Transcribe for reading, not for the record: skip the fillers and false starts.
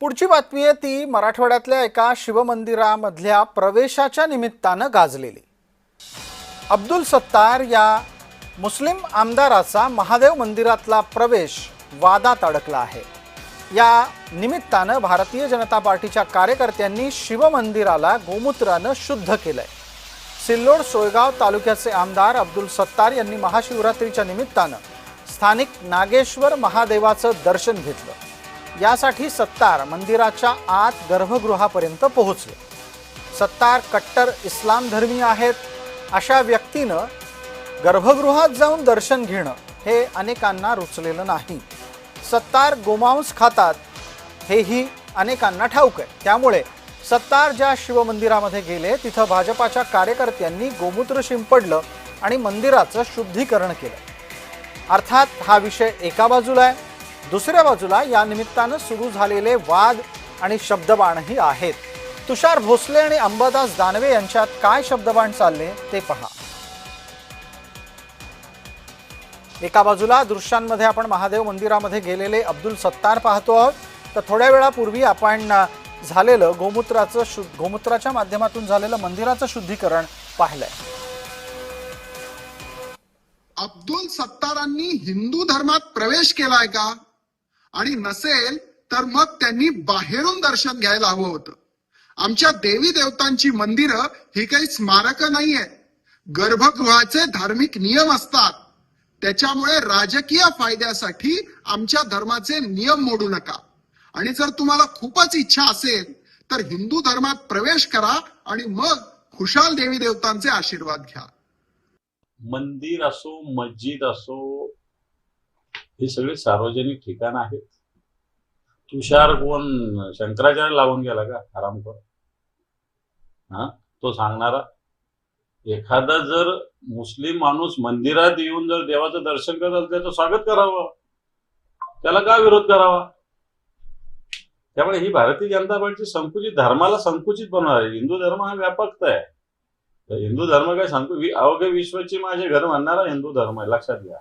पुढची बातमी आहे ती मराठवाड्यातल्या एका शिवमंदिरामधल्या प्रवेशाच्या निमित्तानं गाजलेली। अब्दुल सत्तार या मुस्लिम आमदाराचा महादेव मंदिरातला प्रवेश वादात अडकला आहे। या निमित्तानं भारतीय जनता पार्टीच्या कार्यकर्त्यांनी शिवमंदिराला गोमूत्रानं शुद्ध केलंय। सिल्लोड सोयगाव तालुक्याचे आमदार अब्दुल सत्तार यांनी महाशिवरात्रीच्या निमित्तानं स्थानिक नागेश्वर महादेवाचं दर्शन घेतलं। यासाठी सत्तार मंदिराच्या आत गर्भगृहापर्यंत पोहोचले। सत्तार कट्टर इस्लाम धर्मीय आहेत। अशा व्यक्तीनं गर्भगृहात जाऊन दर्शन घेणं हे अनेकांना रुचलेलं नाही। सत्तार गोमांस खातात हेही अनेकांना ठाऊक आहे। त्यामुळे सत्तार ज्या शिवमंदिरामध्ये गेले तिथं भाजपाच्या कार्यकर्त्यांनी गोमूत्र शिंपडलं आणि मंदिराचं शुद्धीकरण केलं। अर्थात हा विषय एका बाजूला आहे, दुसऱ्या बाजूला या निमित्तानं सुरू झालेले वाद आणि शब्दबाणही आहेत। तुषार भोसले आणि अंबादास दानवे यांच्यात काय शब्दबाण चालले ते पहा। एका बाजूला दृश्यांमध्ये आपण महादेव मंदिरामध्ये गेलेले अब्दुल सत्तार पाहतो आहोत, तर थोड्या वेळापूर्वी आपण झालेलं गोमूत्राच्या माध्यमातून झालेलं मंदिराचं शुद्धीकरण पाहिलंय। अब्दुल सत्तारांनी हिंदू धर्मात प्रवेश केलाय का? आणि नसेल तर मग त्यांनी बाहेरून दर्शन घ्यायला हवं होतं। आमच्या देवी देवतांची मंदिरं ही काही स्मारक नाहीये, गर्भगृहाचे धार्मिक नियम असतात। त्याच्यामुळे राजकीय फायद्यासाठी आमच्या धर्माचे नियम मोडू नका। आणि जर तुम्हाला खूपच इच्छा असेल तर हिंदू धर्मात प्रवेश करा आणि मग खुशाल देवी देवतांचे आशीर्वाद घ्या। मंदिर असो, मस्जिद असो, हे सगळे सार्वजनिक ठिकाण आहेत। तुषार कोण शंकराचार्य लावून गेला का हरामखोर? तो सांगणारा? एखादा जर मुस्लिम माणूस मंदिरात येऊन जर देवाचं दर्शन करत असेल त्याचं स्वागत करावं, त्याला का विरोध करावा? त्यामुळे ही भारतीय जनता पार्टी संकुचित धर्माला संकुचित बनवणार आहे। हिंदू धर्म हा व्यापकता आहे। हिंदू धर्म काय अवघे विश्वाची माझे घर म्हणणारा हिंदू धर्म आहे, लक्षात घ्या।